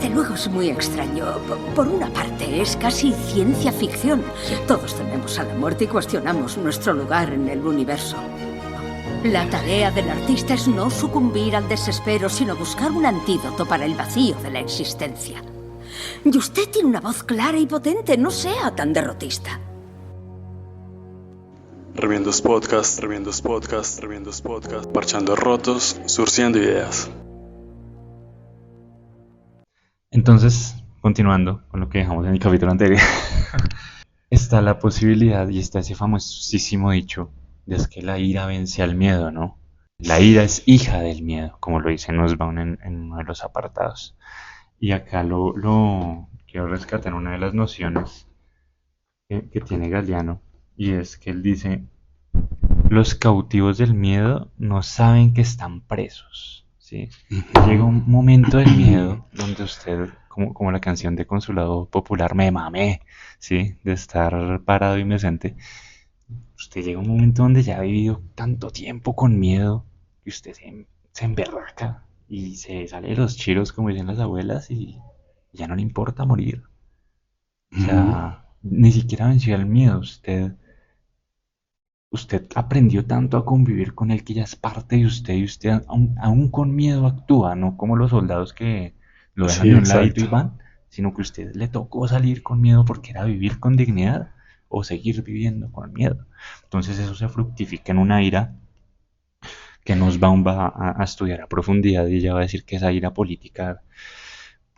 Desde luego es muy extraño. Por una parte, es casi ciencia ficción. Todos tememos a la muerte y cuestionamos nuestro lugar en el universo. La tarea del artista es no sucumbir al desespero, sino buscar un antídoto para el vacío de la existencia. Y usted tiene una voz clara y potente, no sea tan derrotista. Remiendos Podcast, parchando rotos, surciendo ideas. Entonces, continuando con lo que dejamos en el capítulo anterior, está la posibilidad y está ese famosísimo dicho de es que la ira vence al miedo, ¿no? La ira es hija del miedo, como lo dice Nussbaum en uno de los apartados. Y acá lo quiero rescatar una de las nociones que tiene Galeano, y es que él dice: los cautivos del miedo no saben que están presos, ¿sí? Llega un momento del miedo donde usted, como la canción de Consulado Popular, me mamé, ¿sí? De estar parado indecente. Usted llega a un momento donde ya ha vivido tanto tiempo con miedo que usted se emberraca y se sale de los chiros, como dicen las abuelas, y ya no le importa morir. O sea, ni siquiera venció el miedo. Usted aprendió tanto a convivir con él que ya es parte de usted, y usted aún con miedo actúa, no como los soldados que lo dejan de un ladito y van, sino que a usted le tocó salir con miedo porque era vivir con dignidad o seguir viviendo con miedo. Entonces eso se fructifica en una ira que Nussbaum va a estudiar a profundidad, y ella va a decir que esa ira política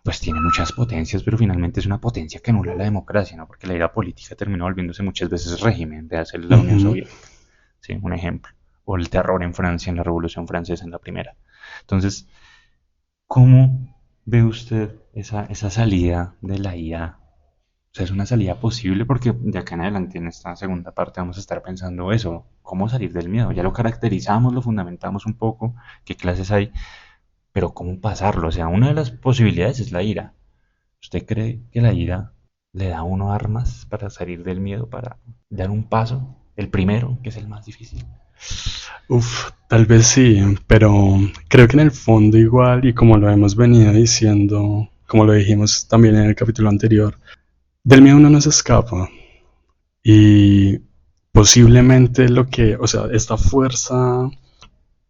pues tiene muchas potencias, pero finalmente es una potencia que anula la democracia, ¿no? Porque la ira política terminó volviéndose muchas veces régimen, de hacer la Unión Soviética, ¿sí? Un ejemplo. O el terror en Francia, en la Revolución Francesa, en la primera. Entonces, ¿cómo ve usted esa salida de la ira? O sea, ¿es una salida posible? Porque de acá en adelante, en esta segunda parte, vamos a estar pensando eso: ¿cómo salir del miedo? Ya lo caracterizamos, lo fundamentamos un poco, qué clases hay, pero ¿cómo pasarlo? O sea, una de las posibilidades es la ira. ¿Usted cree que la ira le da a uno armas para salir del miedo, para dar un paso, el primero, que es el más difícil? Tal vez sí, pero creo que en el fondo igual, y como lo hemos venido diciendo, como lo dijimos también en el capítulo anterior, del miedo uno no se escapa. Y posiblemente esta fuerza,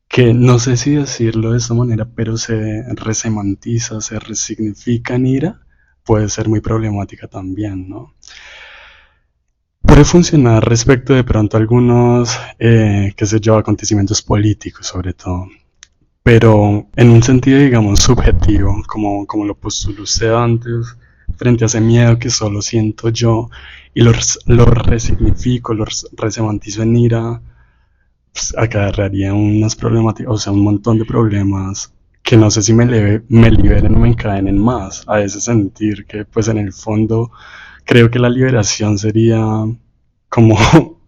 que no sé si decirlo de esta manera, pero se resemantiza, se resignifica en ira, puede ser muy problemática también, ¿no? Puede funcionar respecto de pronto a algunos, acontecimientos políticos sobre todo, pero en un sentido, digamos, subjetivo, como lo postuló usted antes, frente a ese miedo que solo siento yo y lo resignifico, lo resemantizo en ira, pues agarraría unas problemáticas, o sea, un montón de problemas que no sé si me liberen o me encadenen más a ese sentir, que pues en el fondo creo que la liberación sería como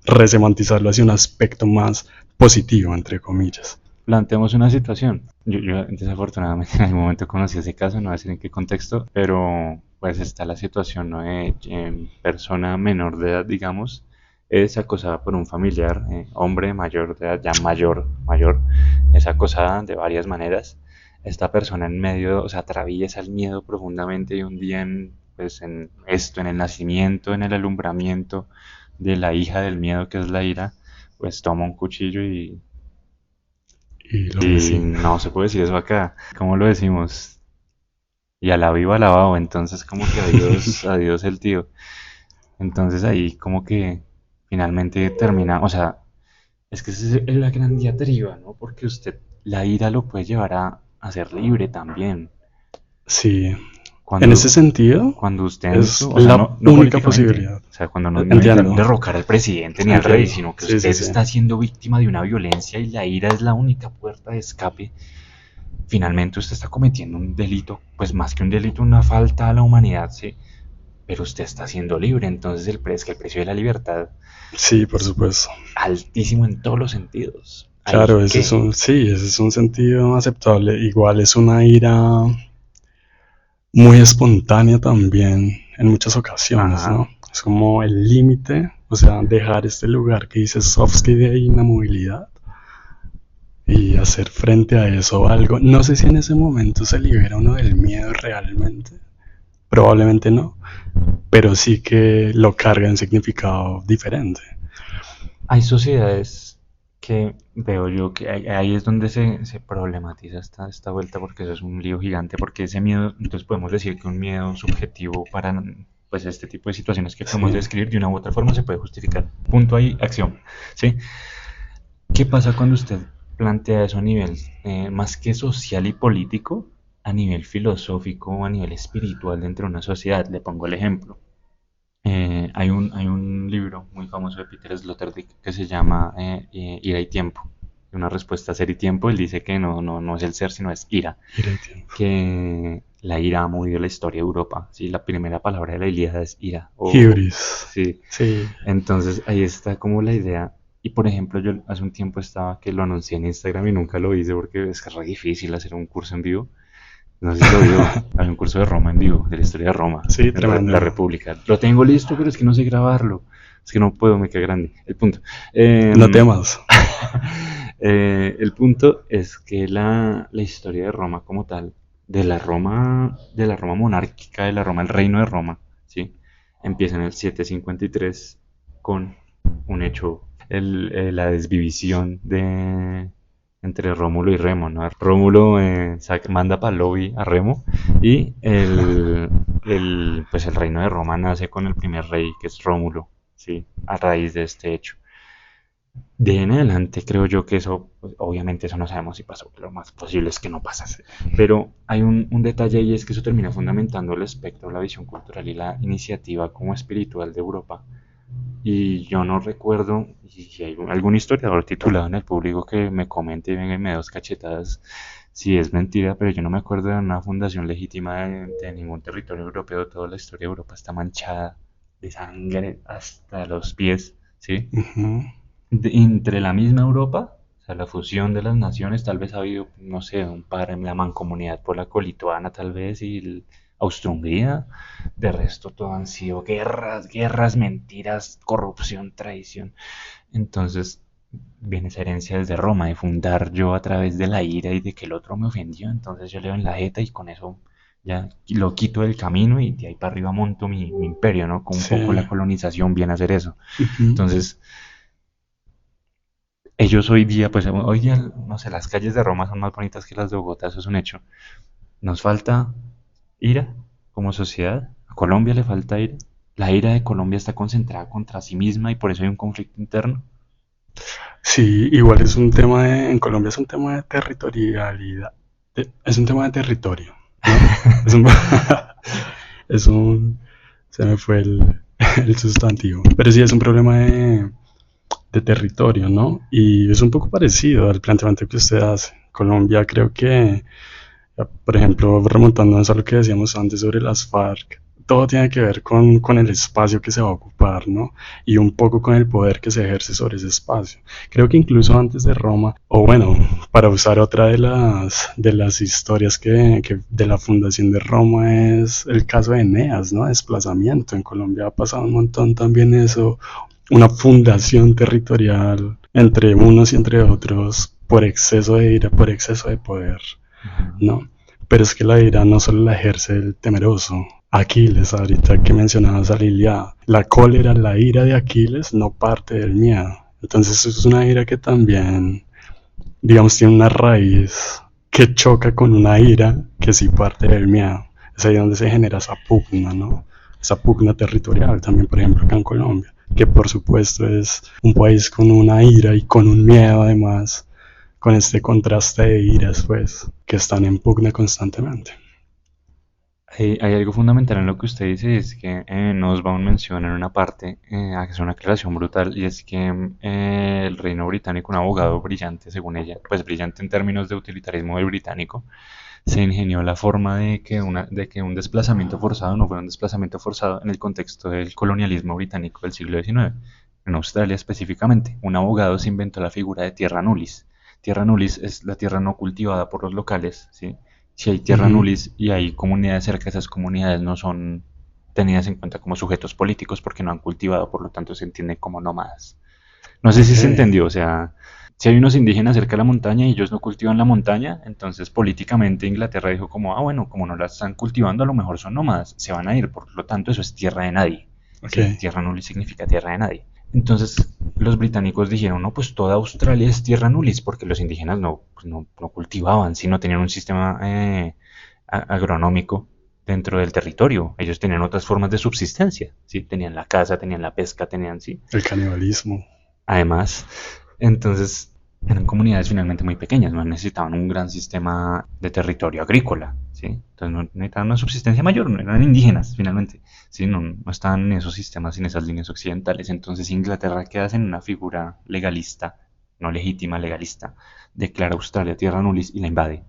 resemantizarlo hacia un aspecto más positivo, entre comillas. Planteemos una situación. Yo desafortunadamente en algún momento conocí ese caso, no voy a decir en qué contexto, pero pues está la situación, ¿no? De persona menor de edad, digamos, es acosada por un familiar, hombre mayor de edad, ya mayor, es acosada de varias maneras. Esta persona en medio, o sea, atraviesa el miedo profundamente, y un día en el nacimiento, en el alumbramiento de la hija del miedo, que es la ira, pues toma un cuchillo y no se puede decir eso acá. ¿Cómo lo decimos? Y a la viva lavado. Entonces como que adiós el tío. Entonces ahí como que finalmente termina, o sea, es que esa es la gran diatriba, ¿no? Porque la ira lo puede llevar a ser libre también. Sí. En ese sentido, cuando usted es la única posibilidad. O sea, cuando no derrocar al presidente ni al rey, sino que usted está siendo víctima de una violencia y la ira es la única puerta de escape. Finalmente usted está cometiendo un delito, pues más que un delito, una falta a la humanidad, ¿sí? Pero usted está siendo libre. Entonces el precio de la libertad, sí, por supuesto, altísimo en todos los sentidos. Claro, ese es un sentido aceptable. Igual es una ira muy espontánea también en muchas ocasiones, ¿no? Es como el límite, o sea, dejar este lugar que dice Sofsky de inamovilidad, y hacer frente a eso algo. No sé si en ese momento se libera uno del miedo realmente, probablemente no, pero sí que lo carga en significado diferente. Hay sociedades que veo yo que ahí es donde se problematiza esta vuelta, porque eso es un lío gigante, porque ese miedo, entonces podemos decir que un miedo subjetivo para pues este tipo de situaciones que podemos Sí. describir de una u otra forma se puede justificar. Punto ahí, acción. ¿Sí? ¿Qué pasa cuando usted plantea eso a nivel más que social y político, a nivel filosófico o a nivel espiritual dentro de una sociedad? Le pongo el ejemplo. Hay un libro muy famoso de Peter Sloterdijk que se llama Ira y Tiempo. Una respuesta a ser y tiempo, él dice que no es el ser, sino es ira. Ir el tiempo. Que la ira ha movido la historia de Europa. ¿Sí? La primera palabra de la Ilíada es ira. Hibris. Sí. Sí. Entonces ahí está como la idea. Y por ejemplo, yo hace un tiempo estaba que lo anuncié en Instagram y nunca lo hice porque es que es re difícil hacer un curso en vivo. No sé si lo vio. Hay un curso de Roma en vivo, de la historia de Roma, Sí, de tremendo. la República. Lo tengo listo, pero es que no sé grabarlo. Es que no puedo, me queda grande. El punto. No temas. El punto es que la historia de Roma como tal, de la Roma monárquica, de la Roma, el reino de Roma, ¿sí? Empieza en el 753 con un hecho, la desdivisión entre Rómulo y Remo, ¿no? Rómulo manda para el lobby a Remo y pues el reino de Roma nace con el primer rey, que es Rómulo, ¿sí? A raíz de este hecho. De ahí en adelante creo yo que eso, pues, obviamente eso no sabemos si pasó, lo más posible es que no pasa. Pero hay un detalle y es que eso termina fundamentando el espectro, la visión cultural y la iniciativa como espiritual de Europa. Y yo no recuerdo, y si hay algún historiador titulado en el público que me comente y venga y me dé dos cachetadas, si es mentira, pero yo no me acuerdo de una fundación legítima de ningún territorio europeo. Toda la historia de Europa está manchada de sangre hasta los pies, ¿sí? Ujú. Entre la misma Europa, o sea, la fusión de las naciones, tal vez ha habido, no sé, un par en la mancomunidad polaco-lituana, tal vez, y Austro-Hungría. De resto, todo han sido guerras, mentiras, corrupción, traición. Entonces, viene esa herencia desde Roma, de fundar yo a través de la ira y de que el otro me ofendió, entonces yo le doy en la jeta y con eso ya lo quito del camino y de ahí para arriba monto mi imperio, ¿no? Con un Sí. poco la colonización viene a hacer eso. Ujú. Entonces, ellos hoy día, pues hoy día, no sé, las calles de Roma son más bonitas que las de Bogotá, eso es un hecho. Nos falta ira como sociedad. A Colombia le falta ira. La ira de Colombia está concentrada contra sí misma y por eso hay un conflicto interno. Sí, igual es un tema en Colombia es un tema de territorialidad. Es un tema de territorio, ¿no? Es un, es un, se me fue el sustantivo. Pero sí es un problema de territorio, ¿no? Y es un poco parecido al planteamiento que usted hace. Colombia creo que, por ejemplo, remontándonos a lo que decíamos antes sobre las FARC, todo tiene que ver con el espacio que se va a ocupar, ¿no? Y un poco con el poder que se ejerce sobre ese espacio. Creo que incluso antes de Roma, o bueno, para usar otra de las historias que de la fundación de Roma es el caso de Eneas, ¿no? Desplazamiento. En Colombia ha pasado un montón también eso, una fundación territorial entre unos y entre otros por exceso de ira, por exceso de poder, ¿no? Pero es que la ira no solo la ejerce el temeroso. Aquiles, ahorita que mencionabas a Lilia, la cólera, la ira de Aquiles no parte del miedo. Entonces es una ira que también, digamos, tiene una raíz que choca con una ira que sí parte del miedo. Es ahí donde se genera esa pugna, ¿no? Esa pugna territorial también, por ejemplo, acá en Colombia, que por supuesto es un país con una ira y con un miedo además, con este contraste de iras, pues, que están en pugna constantemente. Hay algo fundamental en lo que usted dice, es que Nussbaum menciona en una parte, que es una aclaración brutal, y es que el reino británico, un abogado brillante según ella, pues brillante en términos de utilitarismo del británico, se ingenió la forma de que un desplazamiento forzado no fuera un desplazamiento forzado en el contexto del colonialismo británico del siglo XIX. En Australia específicamente, un abogado se inventó la figura de tierra nullis. Tierra nullis es la tierra no cultivada por los locales, ¿sí? Si hay tierra Ujú. nullis y hay comunidades cerca, esas comunidades no son tenidas en cuenta como sujetos políticos porque no han cultivado, por lo tanto se entienden como nómadas. No sé si se Ok, entendió, o sea, si hay unos indígenas cerca de la montaña y ellos no cultivan la montaña, entonces políticamente Inglaterra dijo como, ah, bueno, como no la están cultivando, a lo mejor son nómadas, se van a ir, por lo tanto eso es tierra de nadie, ok. ¿sí? Tierra nullis significa tierra de nadie. Entonces los británicos dijeron, no, pues toda Australia es tierra nullis, porque los indígenas no, pues no cultivaban, sino tenían un sistema agronómico dentro del territorio. Ellos tenían otras formas de subsistencia, ¿sí? Tenían la caza, tenían la pesca, tenían, ¿sí? El canibalismo. Además, entonces eran comunidades finalmente muy pequeñas, no necesitaban un gran sistema de territorio agrícola, ¿sí? Entonces no necesitaban una subsistencia mayor, no eran indígenas finalmente, ¿sí? No estaban en esos sistemas, en esas líneas occidentales. Entonces Inglaterra queda en una figura legalista, no legítima, legalista, declara Australia tierra nullis y la invade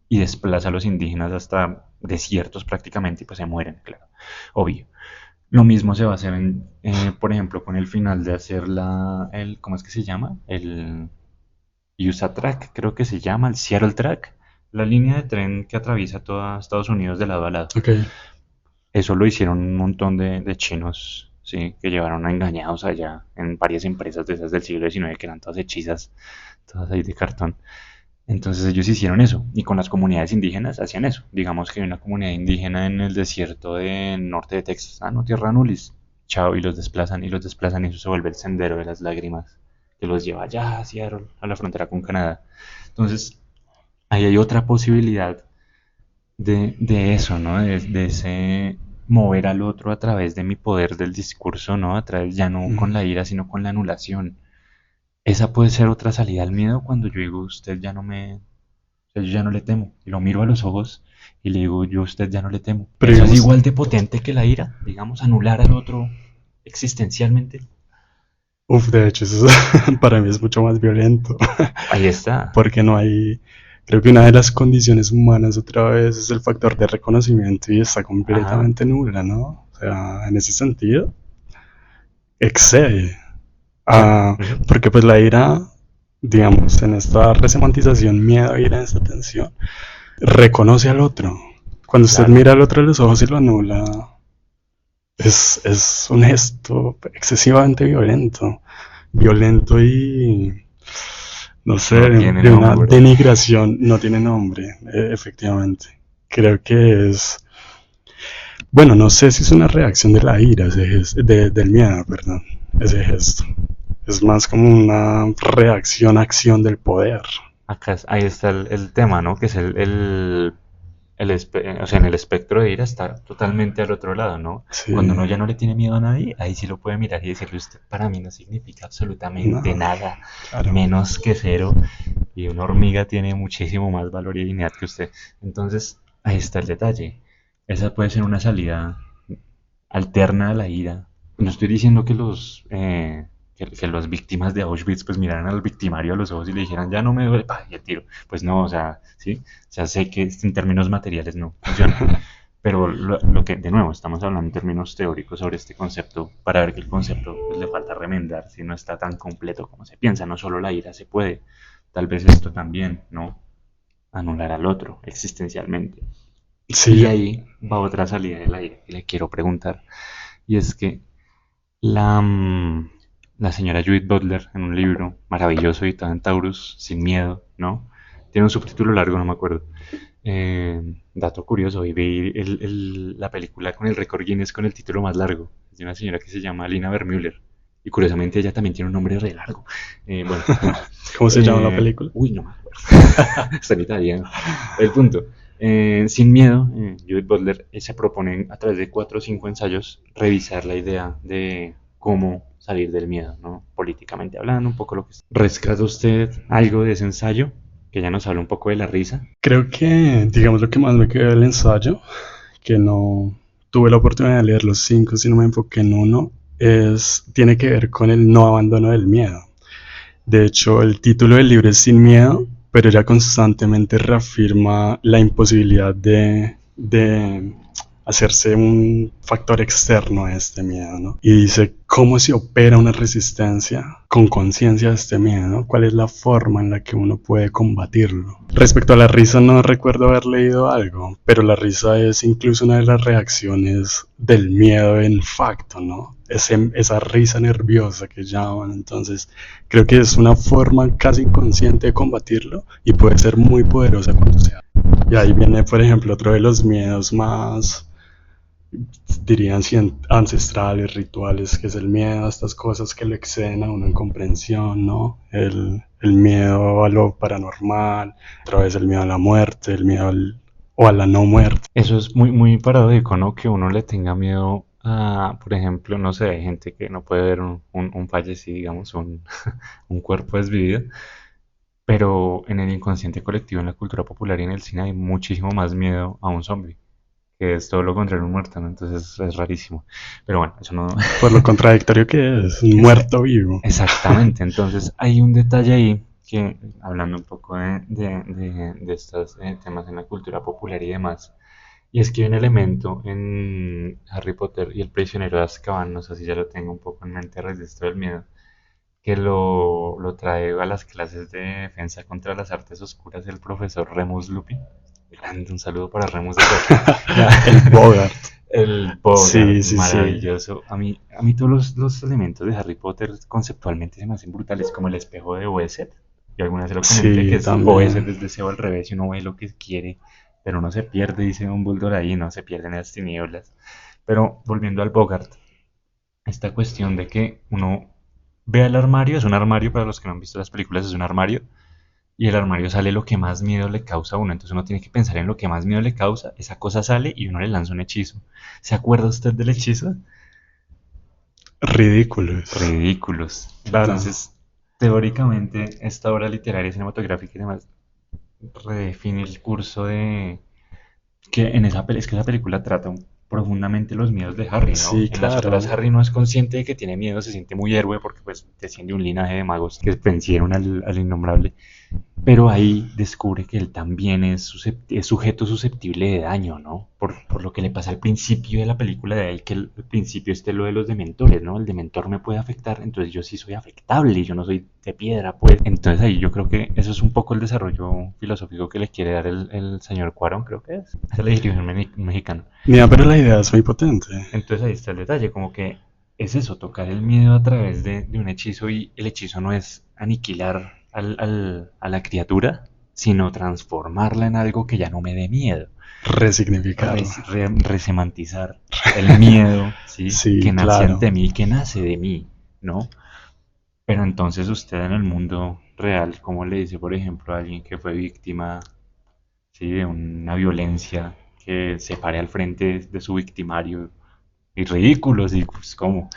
y desplaza a los indígenas hasta desiertos prácticamente y pues se mueren, claro, obvio. Lo mismo se va a hacer, por ejemplo, con el final de hacer ¿cómo es que se llama? El USA Track, creo que se llama, el Seattle Track, la línea de tren que atraviesa toda Estados Unidos de lado a lado. Ok. Eso lo hicieron un montón de chinos, ¿sí? Que llevaron a engañados allá en varias empresas de esas del siglo XIX que eran todas hechizas, todas ahí de cartón. Entonces ellos hicieron eso y con las comunidades indígenas hacían eso. Digamos que hay una comunidad indígena en el desierto del norte de Texas, ah, no, tierra nulis, chao, y los desplazan y eso se vuelve el sendero de las lágrimas que los lleva allá hacia a la frontera con Canadá. Entonces ahí hay otra posibilidad de eso, ¿no? De ese mover al otro a través de mi poder del discurso, ¿no? A través ya no con la ira, sino con la anulación. Esa puede ser otra salida al miedo cuando yo digo, usted ya no me, o sea, yo ya no le temo. Y lo miro a los ojos y le digo, yo a usted ya no le temo. Pero Eso es digamos, igual de potente que la ira, digamos, anular al otro existencialmente. de hecho, eso para mí es mucho más violento. Ahí está. Porque no hay, creo que una de las condiciones humanas otra vez es el factor de reconocimiento y está Ajá. completamente nula, ¿no? O sea, en ese sentido, excede. Ah, Ujú. porque pues la ira, digamos, en esta resemantización, miedo, ira, esta tensión, reconoce al otro. Cuando usted Claro. mira al otro a los ojos y lo anula, es un gesto excesivamente violento. Violento y, no sé, No tiene de una nombre. denigración, no tiene nombre, efectivamente. Creo que es, bueno, no sé si es una reacción de la ira, del miedo, perdón, ese gesto. Es más como una reacción, acción del poder. Ahí está el tema, ¿no? Que es o sea, en el espectro de ira está totalmente al otro lado, ¿no? Sí, Cuando uno ya no le tiene miedo a nadie, ahí sí lo puede mirar y decirle, usted para mí no significa absolutamente no, nada, claro. menos que cero, y una hormiga tiene muchísimo más valor y dignidad que usted. Entonces, ahí está el detalle. Esa puede ser una salida alterna a la ira. No estoy diciendo que que las víctimas de Auschwitz pues miraran al victimario a los ojos y le dijeran ya no me duele, pa, y el tiro. Pues no, o sea, sí, o sea, sé que en términos materiales no funciona. Pero lo que, de nuevo, estamos hablando en términos teóricos sobre este concepto para ver que el concepto pues, le falta remendar si no está tan completo como se piensa. No solo la ira se puede, tal vez esto también, ¿no? Anular al otro existencialmente. Y Sí, ahí va otra salida de la ira que le quiero preguntar. Y es que la, mm, la señora Judith Butler, en un libro maravilloso editado en Taurus, Sin Miedo, ¿no? Tiene un subtítulo largo, no me acuerdo. Dato curioso, y vi la película con el récord Guinness con el título más largo. Es de una señora que se llama Lina Vermüller. Y curiosamente ella también tiene un nombre re largo. Bueno, ¿cómo se llama la película? uy, no me acuerdo. Está en italiano. El punto. Sin miedo, Judith Butler se propone a través de 4 o 5 ensayos revisar la idea de cómo salir del miedo, ¿no? Políticamente hablando, un poco lo que es. ¿Rescata usted algo de ese ensayo? Que ya nos habla un poco de la risa. Creo que, digamos, lo que más me quedó del ensayo, que no tuve la oportunidad de leer los cinco, si no me enfoqué en uno, tiene que ver con el no abandono del miedo. De hecho, el título del libro es Sin Miedo, pero ella constantemente reafirma la imposibilidad de hacerse un factor externo a este miedo, ¿no? Y dice cómo se opera una resistencia con conciencia de este miedo, ¿no? ¿Cuál es la forma en la que uno puede combatirlo? Respecto a la risa, no recuerdo haber leído algo, pero la risa es incluso una de las reacciones del miedo en facto, ¿no? Esa risa nerviosa que llaman. Entonces creo que es una forma casi inconsciente de combatirlo y puede ser muy poderosa cuando se hace. Y ahí viene, por ejemplo, otro de los miedos más, dirían, ancestrales, rituales, que es el miedo a estas cosas que lo exceden a uno en comprensión, ¿no? El miedo a lo paranormal, otra vez el miedo a la muerte, el miedo o a la no muerte. Eso es muy, muy paradójico, ¿no? Que uno le tenga miedo a, por ejemplo, no sé, hay gente que no puede ver un fallecido, digamos, un cuerpo desvivido, pero en el inconsciente colectivo, en la cultura popular y en el cine hay muchísimo más miedo a un zombie, que es todo lo contrario a un muerto, ¿no? Entonces es rarísimo. Pero bueno, eso no... Por lo contradictorio que es, un muerto vivo. Exactamente, entonces hay un detalle ahí que, hablando un poco de estos temas en la cultura popular y demás, y es que hay un elemento en Harry Potter y el prisionero de Azkaban, no sé si ya lo tengo un poco en mente a raíz de esto del miedo, que lo trae a las clases de defensa contra las artes oscuras del profesor Remus Lupin. Grande, un saludo para Remus de El Bogart. El Bogart, Sí, sí, sí. maravilloso. A mí todos los elementos de Harry Potter conceptualmente se me hacen brutales, como el espejo de Oeset. Yo alguna vez se lo comenté, Sí, que es también. Oeset es deseo al revés y uno ve lo que quiere, pero no se pierde, dice Dumbledore ahí, no se pierde en las tinieblas. Pero volviendo al Bogart, esta cuestión de que uno ve el armario, es un armario, para los que no han visto las películas, es un armario, y el armario sale lo que más miedo le causa a uno. Entonces uno tiene que pensar en lo que más miedo le causa, esa cosa sale y uno le lanza un hechizo. ¿Se acuerda usted del hechizo? Ridículos. Ridículos. Claro. Entonces, teóricamente, esta obra literaria, cinematográfica y demás redefine el curso de... que en es que esa película trata profundamente los miedos de Harry, ¿no? Sí, En las claro. otras Harry no es consciente de que tiene miedo, se siente muy héroe porque pues desciende un linaje de magos que vencieron al innombrable, pero ahí descubre que él también es sujeto susceptible de daño, ¿no? Por lo que le pasa al principio de la película, de ahí que al principio esté lo de los dementores, ¿no? El dementor me puede afectar, entonces yo sí soy afectable, yo no soy de piedra, pues. Entonces ahí yo creo que eso es un poco el desarrollo filosófico que le quiere dar el señor Cuarón, creo que es. Esa es la dirección mexicana. Mira, pero la idea es muy potente. Entonces ahí está el detalle, como que es eso, tocar el miedo a través de un hechizo, y el hechizo no es aniquilar a la criatura, sino transformarla en algo que ya no me dé miedo. Resignificar. Resemantizar el miedo, ¿sí? Sí, Que nace claro. ante mí, que nace de mí, ¿no? Pero entonces usted en el mundo real, ¿cómo le dice, por ejemplo, a alguien que fue víctima, ¿sí?, de una violencia, que se pare al frente de su victimario? Y ridículos, y pues cómo.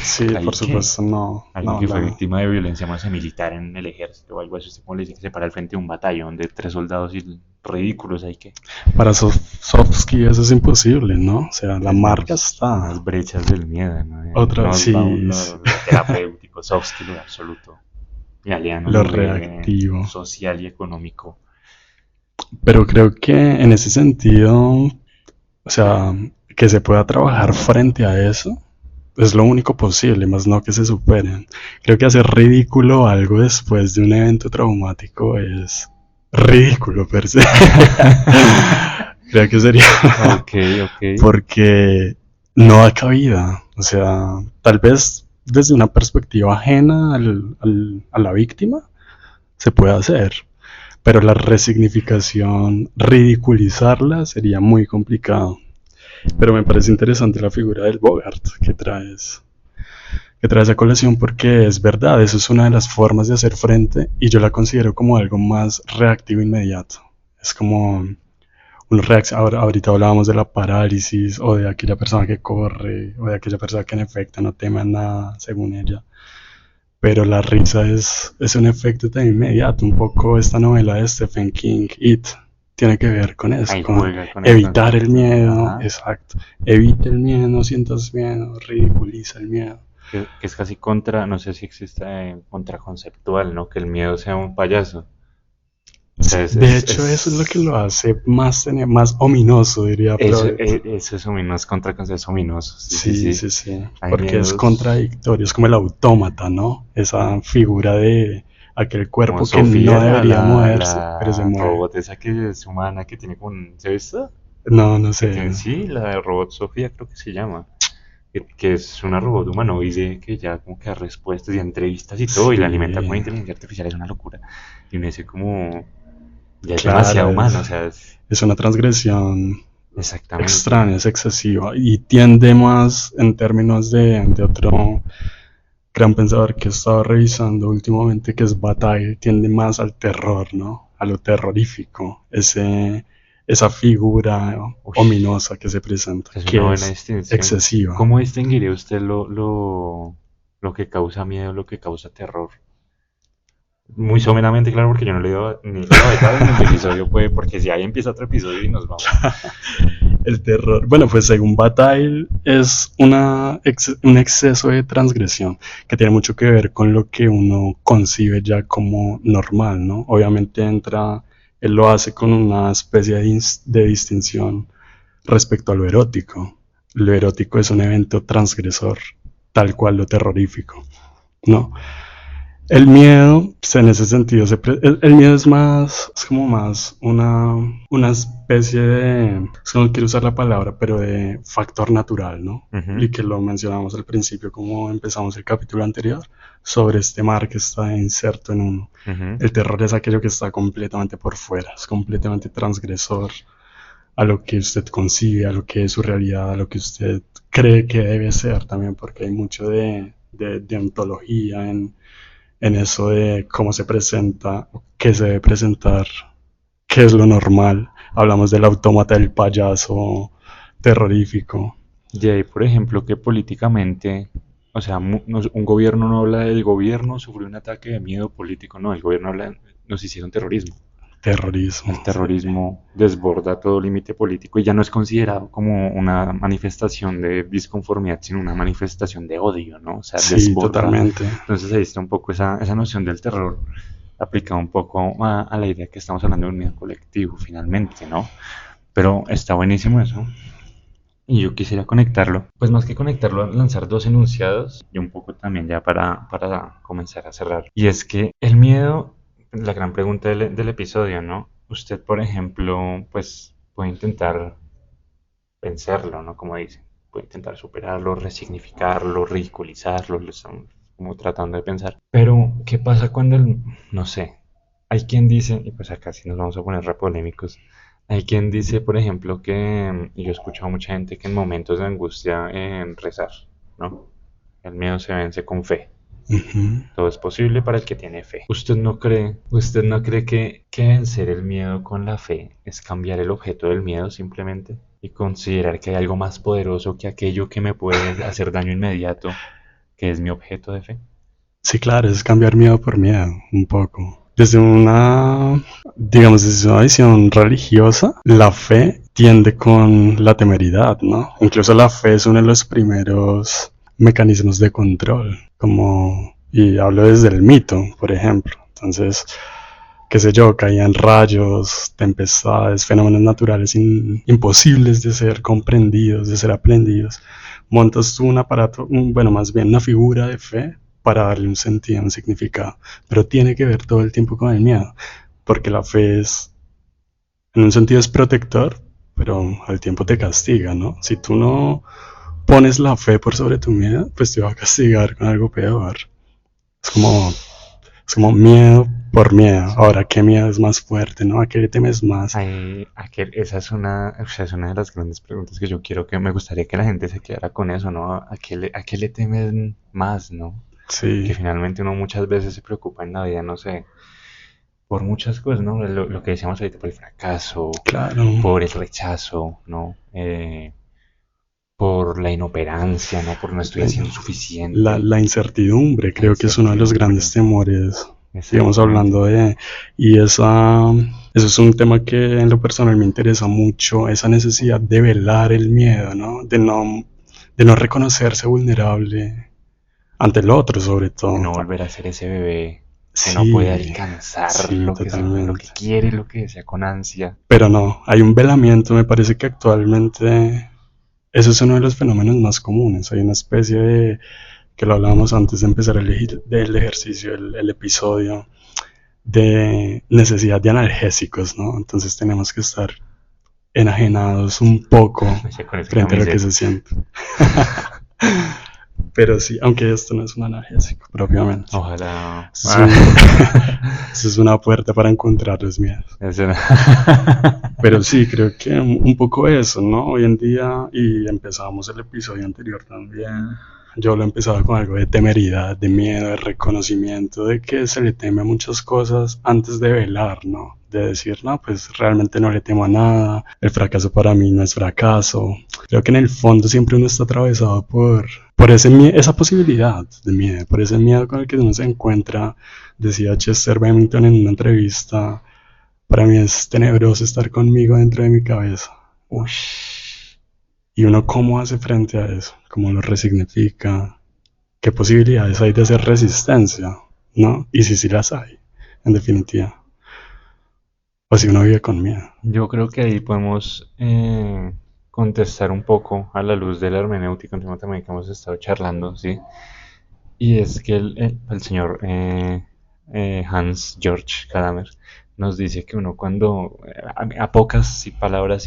Sí, ¿Ahí por qué? supuesto, no. Alguien que fue víctima de violencia, más militar en el ejército o algo así, ¿usted cómo le dice que se para al frente de un batallón de 3 soldados y ridículos? ¿Ahí qué? Para Sofsky eso es imposible, ¿no? O sea, la Pues marca unas está. brechas del miedo, ¿no? Otra, Nos sí, va lo terapéutico, soft skill, lo absoluto, galeano, lo lo reactivo. social y económico. Pero creo que en ese sentido, o sea, que se pueda trabajar frente a eso es lo único posible, más no que se superen. Creo que hacer ridículo algo después de un evento traumático es ridículo per se. Creo que sería Ok, ok. porque no da cabida. O sea, tal vez desde una perspectiva ajena a la víctima se puede hacer, pero la resignificación, ridiculizarla sería muy complicado. Pero me parece interesante la figura del Bogart que traes a colación, porque es verdad, eso es una de las formas de hacer frente y yo la considero como algo más reactivo inmediato. Es como una reacción. Ahorita hablábamos de la parálisis o de aquella persona que corre o de aquella persona que en efecto no teme a nada, según ella. Pero la risa es un efecto tan inmediato. Un poco esta novela de Stephen King, It, tiene que ver con eso, Ahí con juega con el evitar el concepto. miedo. Ajá. Exacto. Evita el miedo, no sientas miedo, ridiculiza el miedo. Que es casi contra, no sé si existe contraconceptual, ¿no? Que el miedo sea un payaso. O sea, De hecho, eso es lo que lo hace más ominoso, diría Freud. eso es ominoso, es ominoso. Sí, sí, Sí, sí. sí, sí, Hay porque es miedos contradictorio, es como el autómata, ¿no? Esa figura de aquel como cuerpo que no Sofía, debería moverse, pero se la mueve. robot esa que es humana, que tiene como un... ¿Se ha visto? No, no Que sé. tiene, sí, la de robot Sofía creo que se llama. Que es una robot humanoide que ya como que da respuestas y entrevistas y todo y la alimenta Sí, con inteligencia artificial, es una locura. Y uno dice como, ya es demasiado claro, humano, o sea, es una transgresión exactamente. extraña, es excesiva y tiende más en términos de otro gran pensador que he estado revisando últimamente, que es Bataille, tiende más al terror, ¿no? A lo terrorífico, esa figura Uy, ominosa que se presenta, es una que buena es distinción. excesiva. ¿Cómo distinguiría usted lo que causa miedo, lo que causa terror? Muy someramente claro porque yo no le digo ni leo detalles ni el episodio puede, porque si ahí empieza otro episodio y nos vamos. El terror, bueno, pues según Bataille es un exceso de transgresión que tiene mucho que ver con lo que uno concibe ya como normal, ¿no? Obviamente él lo hace con una especie de distinción respecto a lo erótico. Lo erótico es un evento transgresor, tal cual lo terrorífico, ¿no? El miedo, pues, en ese sentido, el miedo es como más una especie de, es que no quiero usar la palabra, pero de factor natural, ¿no? Ujú, Y que lo mencionamos al principio, como empezamos el capítulo anterior, sobre este mar que está inserto en uno. ujú. El terror es aquello que está completamente por fuera, es completamente transgresor a lo que usted concibe, a lo que es su realidad, a lo que usted cree que debe ser también, porque hay mucho de ontología en eso de cómo se presenta, qué se debe presentar, qué es lo normal. Hablamos del autómata del payaso terrorífico. De ahí, por ejemplo, que políticamente, o sea, un gobierno no habla del gobierno sufrió un ataque de miedo político, no, el gobierno habla, nos hicieron terrorismo. Terrorismo, El sí. terrorismo desborda todo límite político y ya no es considerado como una manifestación de disconformidad, sino una manifestación de odio, ¿no? O sea, Sí, desborda. totalmente. Entonces ahí está un poco esa noción del terror aplicada un poco a la idea que estamos hablando de un miedo colectivo, finalmente, ¿no? Pero está buenísimo eso. Y yo quisiera conectarlo, pues más que conectarlo, lanzar dos enunciados y un poco también ya para comenzar a cerrar. Y es que el miedo, la gran pregunta del episodio, ¿no? Usted, por ejemplo, pues puede intentar vencerlo, ¿no? Como dicen, puede intentar superarlo, resignificarlo, ridiculizarlo, lo estamos como tratando de pensar. Pero, ¿qué pasa cuando no sé, hay quien dice, y pues acá sí nos vamos a poner re polémicos, hay quien dice, por ejemplo, que, y yo he escuchado a mucha gente que en momentos de angustia rezar, ¿no? El miedo se vence con fe. Ujú. Todo es posible para el que tiene fe. ¿Usted no cree que vencer el miedo con la fe es cambiar el objeto del miedo simplemente y considerar que hay algo más poderoso que aquello que me puede hacer daño inmediato, que es mi objeto de fe? Sí, claro, es cambiar miedo por miedo, un poco. Digamos, desde una visión religiosa, la fe tiende con la temeridad, ¿no? Incluso la fe es uno de los primeros mecanismos de control, y hablo desde el mito, por ejemplo. Entonces, qué sé yo, caían rayos, tempestades, fenómenos naturales imposibles de ser comprendidos, de ser aprendidos. Montas tú un aparato, bueno, más bien una figura de fe para darle un sentido, un significado, pero tiene que ver todo el tiempo con el miedo, porque la fe en un sentido es protector, pero al tiempo te castiga, ¿no? Si tú no pones la fe por sobre tu miedo, pues te va a castigar con algo peor. Es como, es como miedo por miedo. Ahora, ¿qué miedo es más fuerte, no? ¿A qué le temes más? Esa es una de las grandes preguntas que yo quiero que me gustaría que la gente se quedara con eso, ¿no? ¿A qué le temen más, ¿no? Que Sí, finalmente uno muchas veces se preocupa en la vida, no sé, por muchas cosas, ¿no? Lo que decíamos ahorita, por el fracaso, claro. por el rechazo, ¿no? Por la inoperancia, ¿no? Por no estoy La, haciendo suficiente, la incertidumbre la creo que es uno de los grandes incertidumbre, temores. Sigamos exactamente. hablando y eso es un tema que en lo personal me interesa mucho, esa necesidad de velar el miedo, ¿no? De no reconocerse vulnerable ante el otro, sobre De todo. no volver a ser ese bebé que no puede alcanzar sí, lo que quiere, lo que desea con ansia. Pero no, hay un velamiento, me parece que actualmente eso es uno de los fenómenos más comunes. Hay una especie de, que lo hablábamos antes de empezar el ejercicio, el episodio, de necesidad de analgésicos, ¿no? Entonces tenemos que estar enajenados un poco frente a lo que se siente. Pero sí, aunque esto no es un analgésico propiamente. Ojalá. Eso es una puerta para encontrar los miedos. Pero sí, creo que un poco eso, ¿no? Hoy en día, y empezamos el episodio anterior también, yo lo empezaba con algo de temeridad, de miedo, de reconocimiento, de que se le teme a muchas cosas antes de velar, ¿no? De decir, no, pues realmente no le temo a nada, el fracaso para mí no es fracaso. Creo que en el fondo siempre uno está atravesado por esa posibilidad de miedo, por ese miedo con el que uno se encuentra. Decía Chester Bennington en una entrevista, para mí es tenebroso estar conmigo dentro de mi cabeza. Ush. Y uno cómo hace frente a eso, cómo lo resignifica, qué posibilidades hay de hacer resistencia, ¿no? Y si sí las hay, en definitiva. O si uno vive con miedo. Yo creo que ahí podemos contestar un poco a la luz de la hermenéutica, un tema también que hemos estado charlando, ¿sí? Y es que el señor Hans Georg Gadamer nos dice que uno cuando a pocas palabras,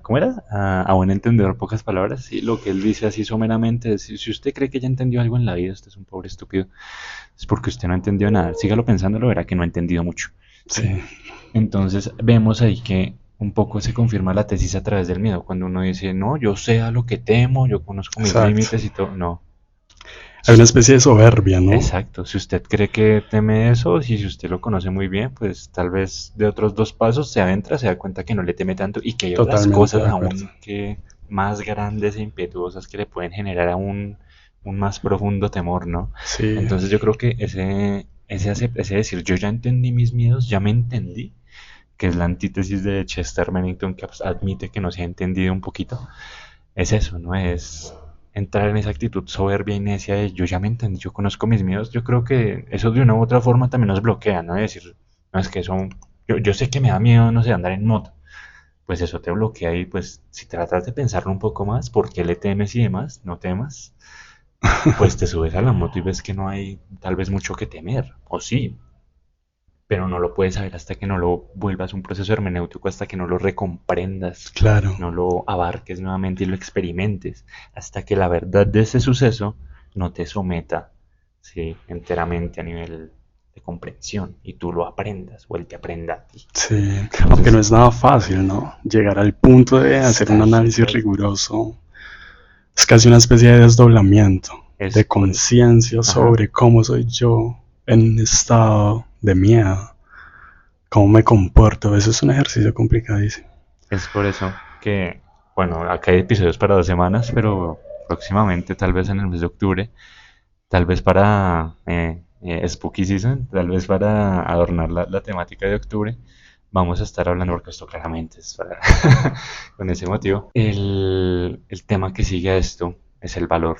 ¿cómo era? A buen entendedor, pocas palabras, ¿sí? Lo que él dice así someramente es, si usted cree que ya entendió algo en la vida, usted es un pobre estúpido, es porque usted no entendió nada. Sígalo pensándolo, verá que no ha entendido mucho. Sí. Entonces vemos ahí que un poco se confirma la tesis a través del miedo. Cuando uno dice, no, yo sé a lo que temo, yo conozco mis límites y todo, no. Hay una especie de soberbia, ¿no? Exacto, si usted cree que teme eso, y si usted lo conoce muy bien, pues tal vez de otros 2 pasos se adentra, se da cuenta que no le teme tanto y que hay otras cosas aún que más grandes e impetuosas que le pueden generar aún un más profundo temor, ¿no? Sí. Entonces yo creo que ese decir, yo ya entendí mis miedos, ya me entendí, que es la antítesis de Chester Bennington, que admite que no se ha entendido un poquito, es eso, ¿no? Es entrar en esa actitud soberbia y necia de yo ya me entendí, yo conozco mis miedos. Yo creo que eso de una u otra forma también nos bloquea, ¿no? Es decir, no, es que eso, yo sé que me da miedo, no sé, andar en moto. Pues eso te bloquea y pues si tratas de pensarlo un poco más, ¿por qué le temes y demás? No temas. Pues te subes a la moto y ves que no hay tal vez mucho que temer, o sí, pero no lo puedes saber hasta que no lo vuelvas un proceso hermenéutico, hasta que no lo recomprendas, claro, no lo abarques nuevamente y lo experimentes, hasta que la verdad de ese suceso no te someta, ¿sí?, enteramente a nivel de comprensión y tú lo aprendas o él te aprenda a ti. Sí, entonces, aunque no es nada fácil, ¿no? Llegar al punto de hacer un análisis riguroso. Es casi una especie de desdoblamiento, de conciencia sobre cómo soy yo en un estado de miedo, cómo me comporto. Eso es un ejercicio complicadísimo. Es por eso que, bueno, acá hay episodios para 2 semanas, pero próximamente, tal vez en el mes de octubre, tal vez para Spooky Season, tal vez para adornar la temática de octubre, vamos a estar hablando, porque esto claramente es con ese motivo. El tema que sigue a esto es el valor.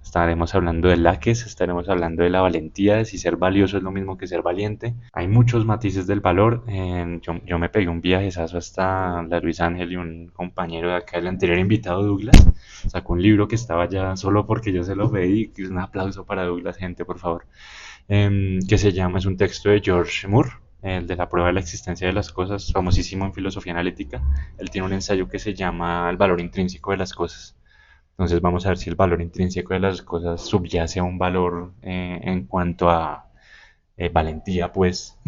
Estaremos hablando del laques, estaremos hablando de la valentía, de si ser valioso es lo mismo que ser valiente. Hay muchos matices del valor. Yo me pegué un viajezazo hasta la Luis Ángel y un compañero de acá, el anterior invitado, Douglas, sacó un libro que estaba ya solo porque yo se lo pedí. Un aplauso para Douglas, gente, por favor. Que se llama, es un texto de George Moore, el de la prueba de la existencia de las cosas, famosísimo en filosofía analítica. Él tiene un ensayo que se llama El valor intrínseco de las cosas. Entonces vamos a ver si el valor intrínseco de las cosas subyace a un valor en cuanto a valentía, pues,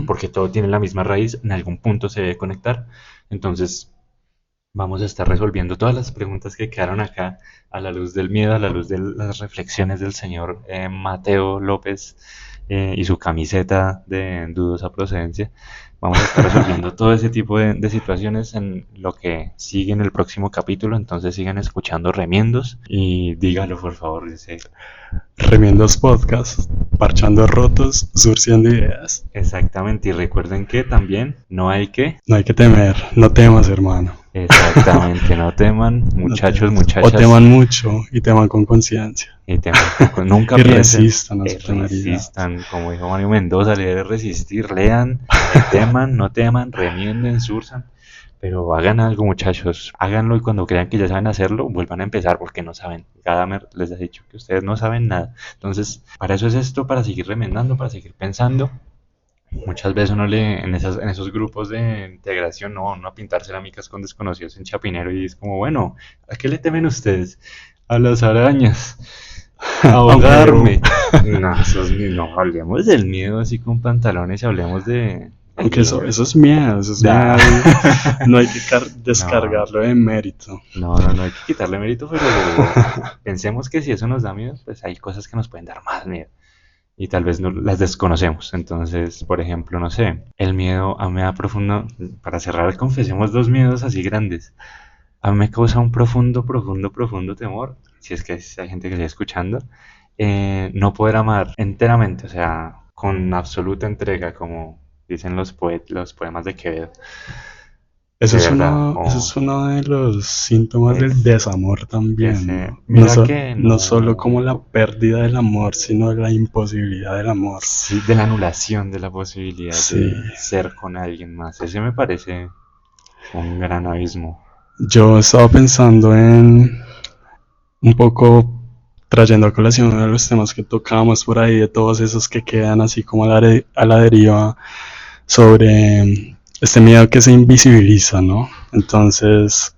porque todo tiene la misma raíz, en algún punto se debe conectar. Entonces vamos a estar resolviendo todas las preguntas que quedaron acá a la luz del miedo, a la luz de las reflexiones del señor Mateo López y su camiseta de dudosa procedencia. Vamos a estar resolviendo todo ese tipo de situaciones en lo que sigue en el próximo capítulo. Entonces sigan escuchando Remiendos y dígalo, por favor. Remiendos Podcast, parchando rotos, surciendo ideas. Exactamente, y recuerden que también no hay que temer, no temas, hermano. Exactamente, no teman, muchachos, muchachas. O teman mucho y teman con conciencia. Y teman, nunca Y piensen. resistan a su temeridad. Resistan, como dijo Mario Mendoza, leer es resistir, lean, teman, no teman, remienden, surzan. Pero hagan algo, muchachos, háganlo y cuando crean que ya saben hacerlo, vuelvan a empezar porque no saben. Gadamer les ha dicho que ustedes no saben nada. Entonces, para eso es esto, para seguir remendando, para seguir pensando. Muchas veces uno en esos grupos de integración, no, uno a pintar cerámicas con desconocidos en Chapinero y es como, bueno, ¿a qué le temen ustedes? A las arañas, a ahogarme. No, hablemos del miedo así con pantalones y hablemos de... Aunque eso es miedo, no hay que descargarlo de mérito. No hay que quitarle mérito, pero pensemos que si eso nos da miedo, pues hay cosas que nos pueden dar más miedo. Y tal vez no las desconocemos. Entonces, por ejemplo, no sé, el miedo a mí me da profundo, para cerrar, confesemos dos miedos así grandes. A mí me causa un profundo temor, si es que hay gente que sigue escuchando, no poder amar enteramente, o sea, con absoluta entrega, como dicen los poemas de Quevedo. Eso es uno de los síntomas del desamor también, ¿no? No solo como la pérdida del amor, sino de la imposibilidad del amor. Sí, de la anulación de la posibilidad de ser con alguien más. Ese me parece un gran abismo. Yo estaba pensando en un poco trayendo a colación uno de los temas que tocábamos por ahí, de todos esos que quedan así como a la deriva, sobre este miedo que se invisibiliza, ¿no? Entonces,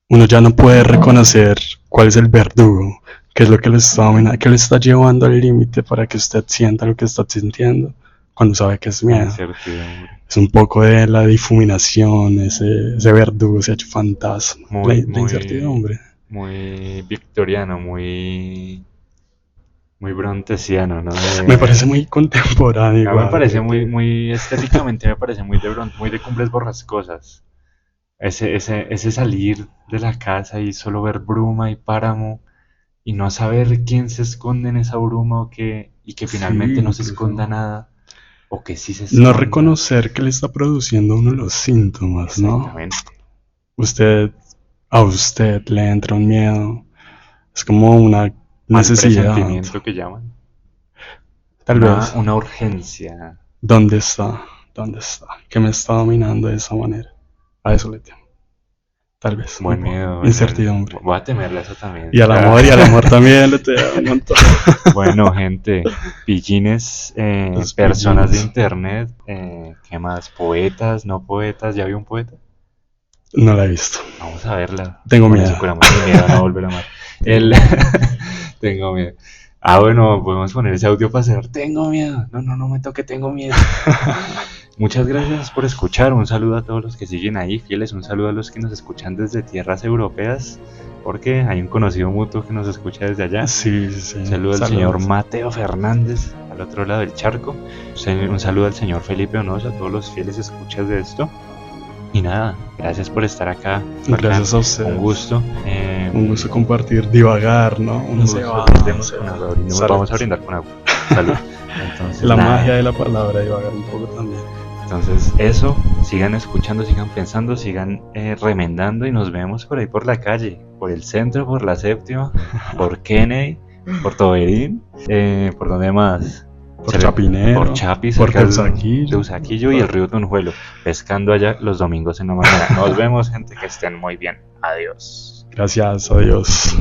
uno ya no puede reconocer cuál es el verdugo, qué es lo que lo está llevando al límite para que usted sienta lo que está sintiendo cuando sabe que es miedo. Es un poco de la difuminación, ese verdugo se ha hecho fantasma, la incertidumbre. Muy victoriano, muy brontesiano, ¿no? Me parece muy contemporáneo. Me parece muy estéticamente, me parece muy de Bront, muy de Cumbres Borrascosas. Ese salir de la casa y solo ver bruma y páramo y no saber quién se esconde en esa bruma y que finalmente no se esconda nada o que sí se esconda. No reconocer que le está produciendo uno los síntomas, ¿no? Exactamente. A usted le entra un miedo, es como una necesidad. Presentimiento que llaman. Tal vez. Una urgencia. ¿Dónde está? ¿Qué me está dominando de esa manera? A eso le temo. Tal vez. Buen miedo. Incertidumbre. Voy a temerle eso también. Y al amor también le temo un montón. Bueno, gente, pillines, personas de internet, ¿qué más? Poetas, no poetas, ¿ya vi un poeta? No la he visto. Vamos a verla. Tengo miedo. Curamos el miedo a no volver a amar. Tengo miedo. Bueno, podemos poner ese audio para hacer. Tengo miedo. No me toque, tengo miedo. Muchas gracias por escuchar. Un saludo a todos los que siguen ahí, fieles. Un saludo a los que nos escuchan desde tierras europeas, porque hay un conocido mutuo que nos escucha desde allá. Sí. Un saludo al señor Mateo Fernández, al otro lado del charco. Un saludo al señor Felipe Onosa, a todos los fieles escuchas de esto. Y nada, gracias por estar acá. Gracias a ustedes. Un gusto. Un gusto compartir, divagar, ¿no? Vamos a brindar con agua. Salud. Entonces, la magia de la palabra, divagar un poco también. Entonces, eso, sigan escuchando, sigan pensando, sigan remendando y nos vemos por ahí por la calle, por el centro, por la séptima, por Kennedy, por Toberín, ¿por dónde más? Por Chapinero, por Chapi, por Teusaquillo y el río Tunjuelo, pescando allá los domingos en la mañana. Nos vemos, gente, que estén muy bien. Adiós. Gracias, adiós.